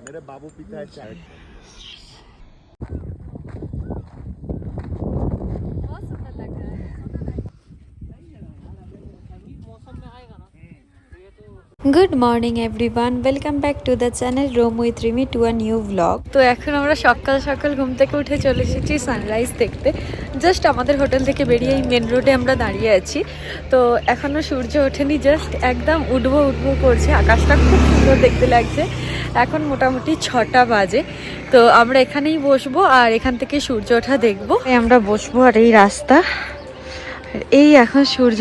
मेरे बाबू पीता है चाय। बहुत सुंदर लग रहा है। Good morning everyone, welcome back to the channel roam with Rimi to a new blog. তো এখন আমরা সকাল সকাল ঘুম থেকে উঠে চলে এসেছি সানরাইজ দেখতে। জাস্ট আমাদের হোটেল থেকে বেরিয়ে এই মেন রোডে আমরা দাঁড়িয়ে আছি। তো এখনও সূর্য ওঠেনি, জাস্ট একদম উঠবো করছে। আকাশটা খুব সুন্দর দেখতে লাগছে। এখন মোটামুটি 6টা বাজে। তো আমরা এখানেই বসবো আর এখান থেকে সূর্য ওঠা দেখবো। আমরা বসবো আর এই রাস্তা, এই এখন সূর্য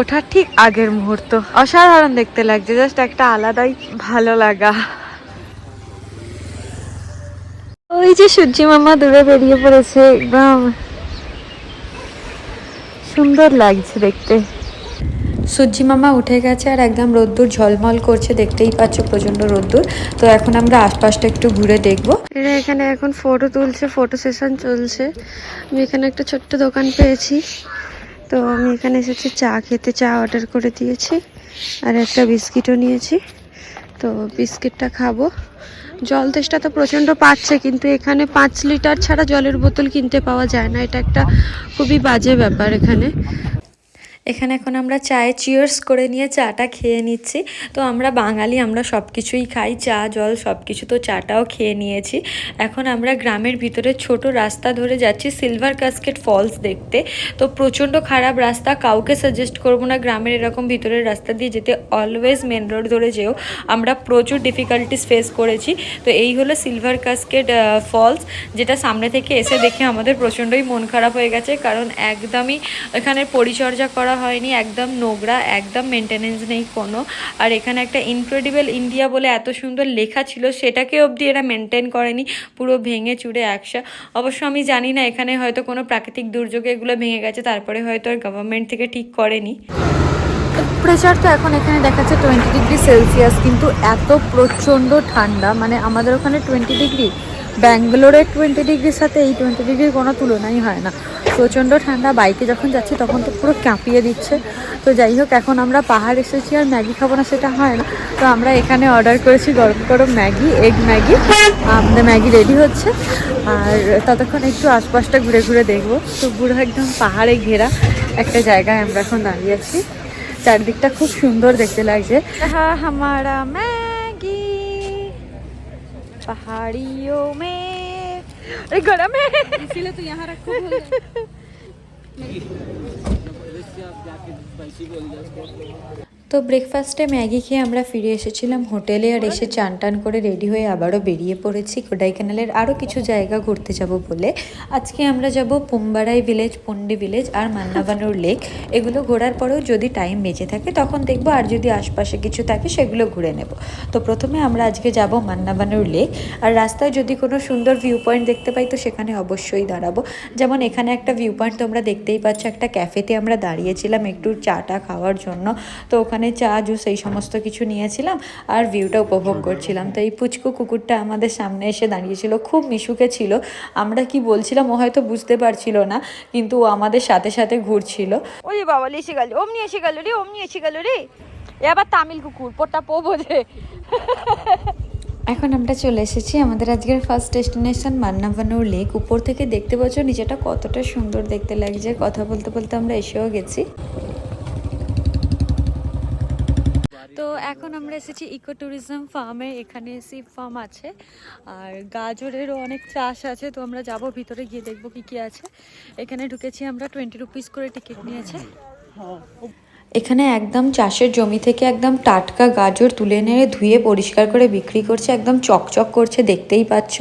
ওঠার ঠিক আগের মুহূর্ত। অসাধারণ দেখতে লাগছে, জাস্ট একটা আলাদাই ভালো লাগা। ওই যে সূর্যি মামা দূরে বেরিয়ে পড়েছে, একদম সুন্দর লাগছে দেখতে। সূর্যি মামা উঠে গেছে আর একদম রোদ্দুর ঝলমল করছে, দেখতেই পাচ্ছ প্রচন্ড রোদ্দুর। তো এখন আমরা আশপাশটা একটু ঘুরে দেখবো। এরা এখানে এখন ফটো তুলছে, ফটো সেশন চলছে। আমি এখানে একটা ছোট্ট দোকান পেয়েছি, তো আমি এখানে এসেছি চা খেতে। চা অর্ডার করে দিয়েছি আর একটা বিস্কিটও নিয়েছি। তো বিস্কিটটা খাবো। জল তেষ্টা তো প্রচণ্ড পাচ্ছে, কিন্তু এখানে 5 লিটার ছাড়া জলের বোতল কিনতে পাওয়া যায় না। এটা একটা খুবই বাজে ব্যাপার এখানে। এখানে এখন আমরা চায়ে চিয়ার্স করে নিয়ে চাটা খেয়ে নিচ্ছি। তো আমরা বাঙালি, আমরা সব কিছুই খাই, চা জল সব কিছু। তো চাটাও খেয়ে নিয়েছি। এখন আমরা গ্রামের ভিতরে ছোট রাস্তা ধরে যাচ্ছি সিলভার কাস্কেট ফলস দেখতে। তো প্রচণ্ড খারাপ রাস্তা, কাউকে সাজেস্ট করবো না গ্রামের এরকম ভিতরের রাস্তা দিয়ে যেতে। অলওয়েজ মেন রোড ধরে যেও, আমরা প্রচুর ডিফিকাল্টিস ফেস করেছি। তো এই হলো সিলভার কাস্কেট ফলস, যেটা সামনে থেকে এসে দেখে আমাদের প্রচণ্ডই মন খারাপ হয়ে গেছে, কারণ একদমই এখানে পরিচর্যা করা হয়নি, একদম নোংরা, একদম মেনটেনেন্স নেই কোনো। আর এখানে একটা ইনক্রেডিবল ইন্ডিয়া বলে এত সুন্দর লেখা ছিল, সেটাকে অবধি এরা মেনটেন করেনি, পুরো ভেঙে চুরে একসা। অবশ্য আমি জানি না, এখানে হয়তো কোনো প্রাকৃতিক দুর্যোগে এগুলো ভেঙে গেছে, তারপরে হয়তো আর গভর্নমেন্ট থেকে ঠিক করেনি। টেম্পারেচার তো এখন এখানে দেখাচ্ছে 20 ডিগ্রি সেলসিয়াস, কিন্তু এত প্রচণ্ড ঠান্ডা। মানে আমাদের ওখানে 20 ডিগ্রি, ব্যাঙ্গালোরের 20 ডিগ্রির সাথে এই 20 ডিগ্রির কোনো তুলনাই হয় না। প্রচণ্ড ঠান্ডা। বাইকে যখন যাচ্ছি তখন তো পুরো কাঁপিয়ে দিচ্ছে। তো যাই হোক, এখন আমরা পাহাড় এসেছি আর ম্যাগি খাবো না সেটা হয় না। তো আমরা এখানে অর্ডার করেছি গরম গরম ম্যাগি, এগ ম্যাগি। আমাদের ম্যাগি রেডি হচ্ছে আর ততক্ষণ একটু আশপাশটা ঘুরে ঘুরে দেখবো। তো পুরো একদম পাহাড়ে ঘেরা একটা জায়গায় আমরা এখন দাঁড়িয়ে আছি। চারদিকটা খুব সুন্দর দেখতে লাগছে। হ্যাঁ, हमारा मैगी पहाड़ियों में गरम है, इसीलिए तो यहाँ रखो। তো ব্রেকফাস্টে ম্যাগি খেয়ে আমরা ফিরে এসেছিলাম হোটেলে, আর এসে চান টান করে রেডি হয়ে আবারও বেরিয়ে পড়েছি কোডাইকানালের আরও কিছু জায়গা ঘুরতে যাব বলে। আজকে আমরা যাব পুম্বারাই ভিলেজ, পন্ডি ভিলেজ আর মান্নাবানুর লেক। এগুলো ঘোরার পরেও যদি টাইম বেঁচে থাকে তখন দেখবো, আর যদি আশপাশে কিছু থাকে সেগুলো ঘুরে নেব। তো প্রথমে আমরা আজকে যাব মান্নাবানুর লেক। আর রাস্তায় যদি কোনো সুন্দর ভিউ পয়েন্ট দেখতে পাই তো সেখানে অবশ্যই দাঁড়াবো। যেমন এখানে একটা ভিউ পয়েন্ট তোমরা দেখতেই পাচ্ছ, একটা ক্যাফেতে আমরা দাঁড়িয়েছিলাম একটু চাটা খাওয়ার জন্য। তো ওখানে চা জুস এই সমস্ত কিছু নিয়েছিলাম আর ভিউটা উপভোগ করছিলাম। তো এই পুচকু কুকুরটা আমাদের সামনে এসে দাঁড়িয়েছিল, খুব মিশুকে ছিল। আমরা কি বলছিলাম ও হয়তো বুঝতে পারছিল না, কিন্তু ও আমাদের সাথে সাথে ঘুরছিল। ওই বাবা এসে গেল, অমনি এসে গেল রে, অমনি এসে গেল রে। এবার তামিল কুকুর, পোটা পো বোঝে। এখন আমরা চলে এসেছি আমাদের আজকের ফার্স্ট ডেস্টিনেশন মান্নাবানুর লেক। উপর থেকে দেখতে পাচ্ছ নিচেটা কতটা সুন্দর দেখতে লাগছে। কথা বলতে বলতে আমরা এসেও গেছি। তো এখন আমরা এসেছি ইকো ট্যুরিজম ফার্মে। এখানে সিপ ফার্ম আছে আর গাজরেরও অনেক চাষ আছে। তো আমরা যাব ভিতরে গিয়ে দেখবো কি কি আছে। এখানে ঢুকেছি আমরা, 20 রুপিস করে টিকিট নিয়েছে। এখানে একদম চাষের জমি থেকে একদম টাটকা গাজর তুলে এনে ধুয়ে পরিষ্কার করে বিক্রি করছে, একদম চকচক করছে দেখতেই পাচ্ছ।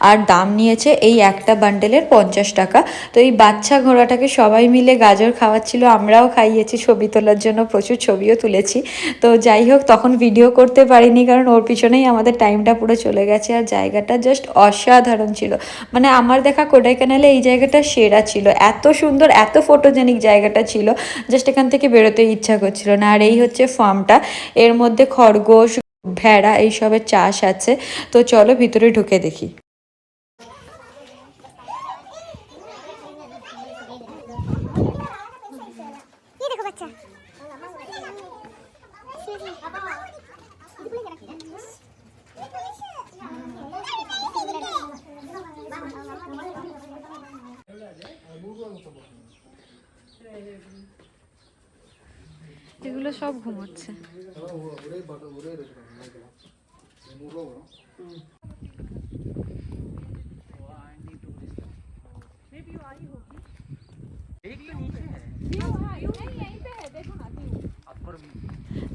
আর দাম নিয়েছে এই একটা বান্ডেলের 50 টাকা। তো এই বাচ্চা ঘোড়াটাকে সবাই মিলে গাজর খাওয়াচ্ছিল, আমরাও খাইয়েছি ছবি তোলার জন্য, প্রচুর ছবিও তুলেছি। তো যাই হোক, তখন ভিডিও করতে পারিনি কারণ ওর পিছনেই আমাদের টাইমটা পুরো চলে গেছে। আর জায়গাটা জাস্ট অসাধারণ ছিল, মানে আমার দেখা কোডাইকানালে এই জায়গাটা সেরা ছিল। এত সুন্দর, এত ফটোজেনিক জায়গাটা ছিল, জাস্ট এখান থেকে বেরোতে ইচ্ছা করছিল না। আর এই হচ্ছে ফার্মটা, এর মধ্যে খরগোশ, ভেড়া এইসবের চাষ আছে। তো চলো ভিতরে ঢুকে দেখি। এগুলো সব ঘুমোচ্ছে।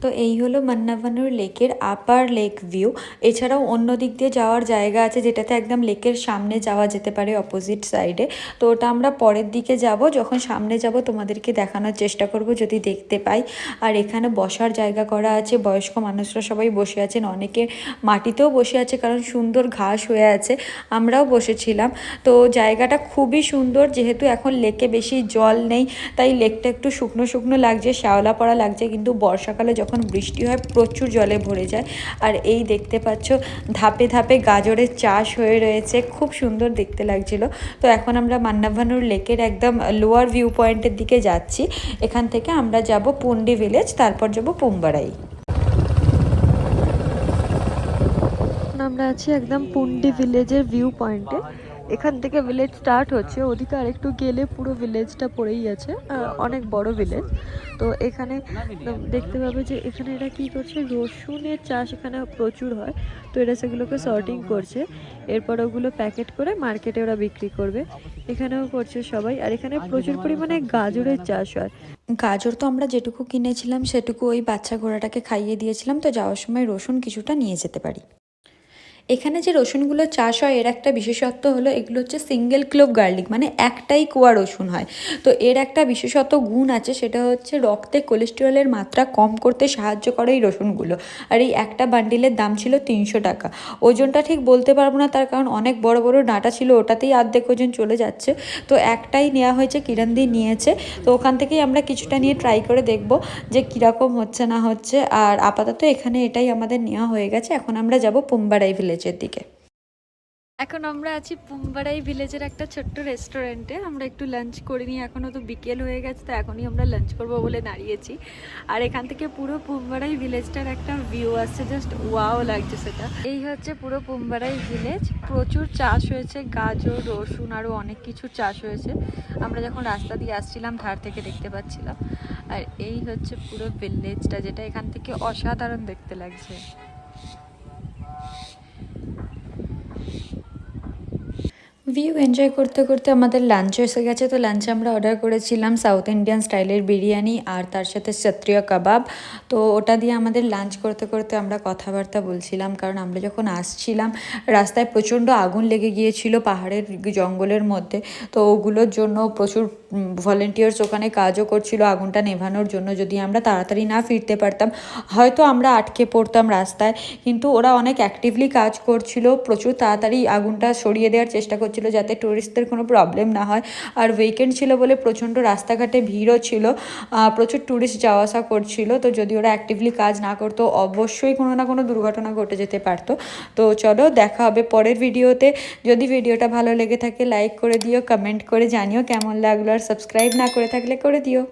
তো এই হলো মান্নাভানুর লেকের আপার লেক ভিউ। এছাড়াও অন্য দিক দিয়ে যাওয়ার জায়গা আছে যেটাতে একদম লেকের সামনে যাওয়া যেতে পারে অপোজিট সাইডে। তো ওটা আমরা পরের দিকে যাব, যখন সামনে যাব তোমাদেরকে দেখানোর চেষ্টা করব যদি দেখতে পাই। আর এখানে বসার জায়গা করা আছে, বয়স্ক মানুষরা সবাই বসে আছেন, অনেকে মাটিতেও বসে আছে কারণ সুন্দর ঘাস হয়ে আছে, আমরাও বসেছিলাম। তো জায়গাটা খুবই সুন্দর, যেহেতু এখন লেকে বেশি জল নেই তাই লেকটা একটু শুকনো শুকনো লাগছে, শ্যাওলা পড়া লাগছে, কিন্তু বর্ষাকালে যখন বৃষ্টি হয় প্রচুর জলে ভরে যায়। আর এই দেখতে পাচ্ছ ধাপে ধাপে গাজরের চাষ হয়ে রয়েছে, খুব সুন্দর দেখতে লাগছিল। তো এখন আমরা মান্নাভানুর লেকের একদম লোয়ার ভিউ পয়েন্টের দিকে যাচ্ছি। এখান থেকে আমরা যাব পুন্ডি ভিলেজ, তারপর যাব পুম্বারাই। আমরা আছি একদম পুন্ডি ভিলেজের ভিউ পয়েন্টে। এখান থেকে ভিলেজ স্টার্ট হচ্ছে, ওদিকে আর একটু গেলে পুরো ভিলেজটা পড়েই আছে, অনেক বড় ভিলেজ। তো এখানে দেখতে পাবে যে এখানে এরা কি করছে, রসুনের চাষ এখানে প্রচুর হয়, তো এরা সেগুলোকে সর্টিং করছে, এরপর ওগুলো প্যাকেট করে মার্কেটে ওরা বিক্রি করবে। এখানেও করছে সবাই। আর এখানে প্রচুর পরিমাণে গাজরের চাষ হয়। গাজর তো আমরা যেটুকু কিনেছিলাম সেটুকু ওই বাচ্চা ঘোড়াটাকে খাইয়ে দিয়েছিলাম, তো যাওয়ার সময় রসুন কিছুটা নিয়ে যেতে পারি। এখানে যে রসুনগুলো চাষ হয় এর একটা বিশেষত্ব হলো এগুলো হচ্ছে সিঙ্গেল ক্লোভ গার্লিক, মানে একটাই কোয়া রসুন হয়। তো এর একটা বিশেষত গুণ আছে, সেটা হচ্ছে রক্তে কোলেস্টেরলের মাত্রা কম করতে সাহায্য করে এই রসুনগুলো। আর এই একটা বান্ডিলের দাম ছিল 300 টাকা। ওজনটা ঠিক বলতে পারবো না, তার কারণ অনেক বড় বড় ডাঁটা ছিল, ওটাতেই অর্ধেক ওজন চলে যাচ্ছে। তো একটাই নেওয়া হয়েছে, কিরণদি নিয়েছে, তো ওখান থেকেই আমরা কিছুটা নিয়ে ট্রাই করে দেখব যে কীরকম হচ্ছে না হচ্ছে। আর আপাতত এখানে এটাই আমাদের নেওয়া হয়ে গেছে। এখন আমরা যাব পুম্বারাই ভিলেজের দিকে। এখন আমরা আছি পুম্বারাই ভিলেজের একটা ছোট্ট রেস্টুরেন্টে। আমরা একটু লাঞ্চ করে নিই, এখনও তো বিকেল হয়ে গেছে, তো এখনই আমরা লাঞ্চ করবো বলে দাঁড়িয়েছি। আর এখান থেকে পুরো পুম্বারাই ভিলেজটার একটা ভিউ আসছে, জাস্ট ওয়াও লাগছে সেটা। এই হচ্ছে পুরো পুম্বারাই ভিলেজ, প্রচুর চাষ হয়েছে, গাজর, রসুন, আরও অনেক কিছু চাষ হয়েছে। আমরা যখন রাস্তা দিয়ে আসছিলাম ধার থেকে দেখতে পাচ্ছিলাম। আর এই হচ্ছে পুরো ভিলেজটা, যেটা এখান থেকে অসাধারণ দেখতে লাগছে। ভিউ এনজয় করতে করতে আমাদের লাঞ্চ এসে গেছে। তো লাঞ্চে আমরা অর্ডার করেছিলাম সাউথ ইন্ডিয়ান স্টাইলের বিরিয়ানি আর তার সাথে ক্ষত্রিয় কাবাব। তো ওটা দিয়ে আমাদের লাঞ্চ করতে করতে আমরা কথাবার্তা বলছিলাম, কারণ আমরা যখন আসছিলাম রাস্তায় প্রচণ্ড আগুন লেগে গিয়েছিল পাহাড়ের জঙ্গলের মধ্যে। তো ওগুলোর জন্য প্রচুর ভলেন্টিয়ার্স ওখানে কাজও করছিল আগুনটা নেভানোর জন্য। যদি আমরা তাড়াতাড়ি না ফিরতে পারতাম হয়তো আমরা আটকে পড়তাম রাস্তায়, কিন্তু ওরা অনেক অ্যাক্টিভলি কাজ করছিল, প্রচুর তাড়াতাড়ি আগুনটা সরিয়ে দেওয়ার চেষ্টা করছিল যাতে টুরিস্টদের কোনো প্রবলেম না হয়। আর উইকেন্ড ছিল বলে প্রচণ্ড রাস্তাঘাটে ভিড়ও ছিল, প্রচুর টুরিস্ট যাওয়া আসা করছিল। তো যদি ওরা অ্যাক্টিভলি কাজ না করতো অবশ্যই কোনো না কোনো দুর্ঘটনা ঘটে যেতে পারতো। তো চলো দেখা হবে পরের ভিডিওতে। যদি ভিডিওটা ভালো লেগে থাকে লাইক করে দিও, কমেন্ট করে জানিও কেমন লাগলো, আর সাবস্ক্রাইব না করে থাকলে করে দিও।